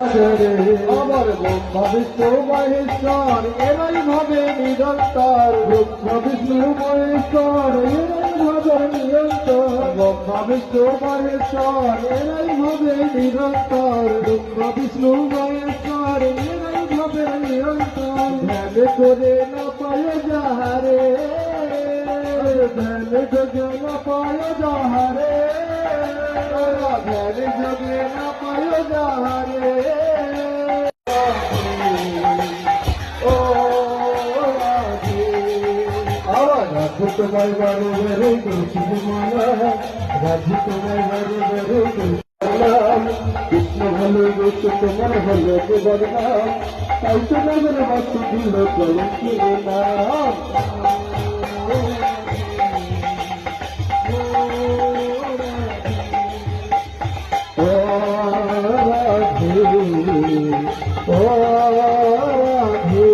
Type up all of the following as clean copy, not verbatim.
আবার ব্রহ্মা বিষ্ণু মহেশ্বর এরাই ভাবে নিরন্তর। ব্রহ্মা বিষ্ণু মহেশ্বর এরাই ভাবে নিরন্তর। ব্রহ্মা বিষ্ণু মহেশ্বর এরাই ভাবে নিরন্তর। ব্রহ্মা বিষ্ণু মহেশ্বর এরাই ভাবে নিরন্তর। ধ্যান করে না পায় যাহারে, ধ্যান যোগে না পায় যাহারে, ধ্যান যোগে না পায় যাহারে। ও রাধে আবার রাধে তোমায় বারে বারে তুলসী মালা, রাধে তোমায় বারে বারে তুলসী মালা। কৃষ্ণ ভালো বসে তোমার হলো বদনাম, তাই তো নগর বাসু দিল কলঙ্কির নাম। ও রাধে ও রাধে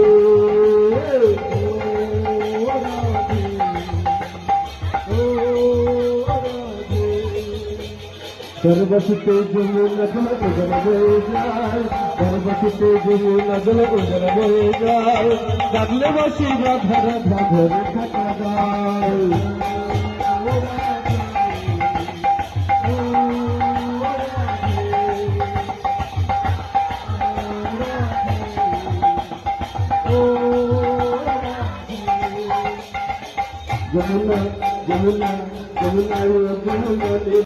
सर्वसुते जमुना जल उजल बहे जाए, सर्वसुते जमुना जल उजल बहे जाए। डाकले बसी राधा राधा घर थका जाए। जमुना जमुना जमुना जमुना